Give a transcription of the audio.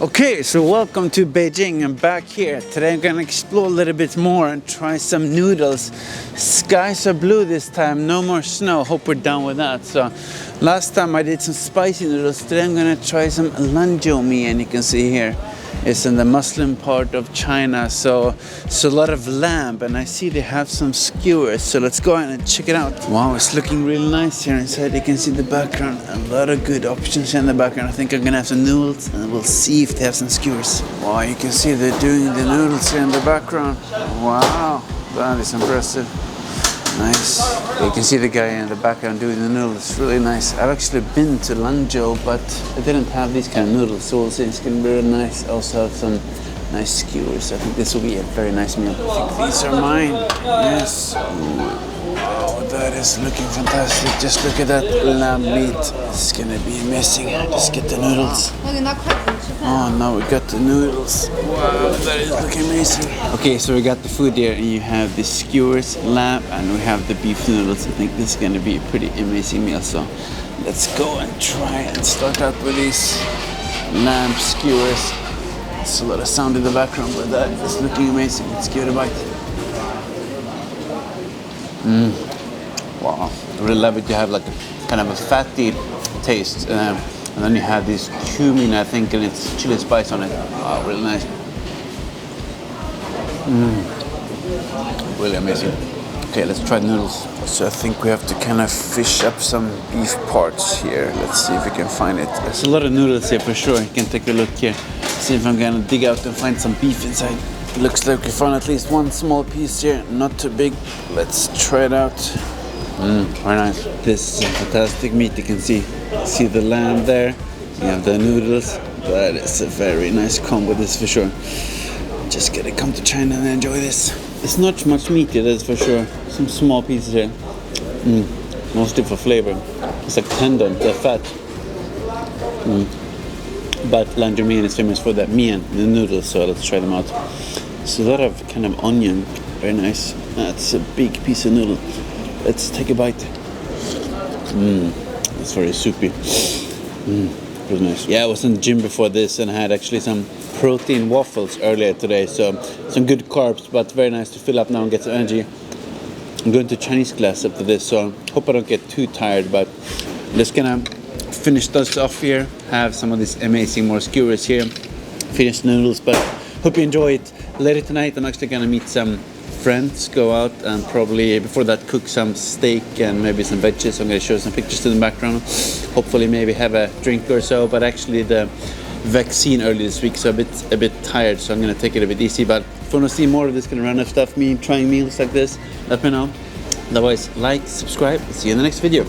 Okay, so welcome to Beijing. I'm back here. Today I'm gonna explore a little bit more and try some noodles. Skies are blue this time, no more snow. Hope we're done with that. So last time I did some spicy noodles. Today I'm gonna try some Lanzhou meat, and you can see here it's in the Muslim part of China, so it's a lot of lamb, and I see they have some skewers, so let's go in and check it out. Wow, it's looking really nice here inside. You can see the background, a lot of good options here in the background. I think I'm gonna have some noodles and we'll see if they have some skewers. Wow, you can see they're doing the noodles here in the background. Wow, that is impressive. Nice. You can see the guy in the background doing the noodles. Really nice. I've actually been to Lanzhou, but I didn't have these kind of noodles, so we'll see. It's gonna be really nice. Also have some nice skewers. I think this will be a very nice meal. I think these are mine. Yes. Oh, that is looking fantastic. Just look at that lamb meat. It's gonna be amazing. Just get the noodles. Oh, now we got the noodles. Wow, that is looking amazing. Okay, so we got the food here, and you have the skewers, lamb, and we have the beef noodles. I think this is gonna be a pretty amazing meal. So let's go and try and start out with these lamb skewers. There's a lot of sound in the background, but that is looking amazing. Let's give it a bite. Wow, I really love it. You have like a kind of a fatty taste, and then you have this cumin, I think, and it's chili spice on it. Wow, really nice. Really amazing. Okay, let's try the noodles. So I think we have to kind of fish up some beef parts here. Let's see if we can find it. There's a lot of noodles here for sure. You can take a look here. See if I'm gonna dig out and find some beef inside. Looks like we found at least one small piece here, not too big. Let's try it out. Very nice. This is a fantastic meat. You can see the lamb there. You have the noodles. That is a very nice combo, this for sure. Just gotta come to China and enjoy this. It's not much meat here, that's for sure. Some small pieces here. Mostly for flavor. It's like tendon, the fat. But Lanzhou mian is famous for that mian, the noodles, so let's try them out. It's a lot of kind of onion, very nice. That's a big piece of noodle. Let's take a bite. It's very soupy. It was nice. Yeah, I was in the gym before this and I had actually some protein waffles earlier today, so some good carbs, but very nice to fill up now and get some energy. I'm going to Chinese class after this, so hope I don't get too tired, but I'm just gonna finish this off here, have some of these amazing more skewers here, finish the noodles, but hope you enjoy it. Later tonight I'm actually gonna meet some friends, go out and probably before that cook some steak and maybe some veggies. I'm gonna show some pictures in the background. Hopefully maybe have a drink or so, but actually the vaccine early this week, so a bit tired, so I'm gonna take it a bit easy. But if you want to see more of this kind of random stuff, me trying meals like this, let me know. Otherwise, like, subscribe, see you in the next video.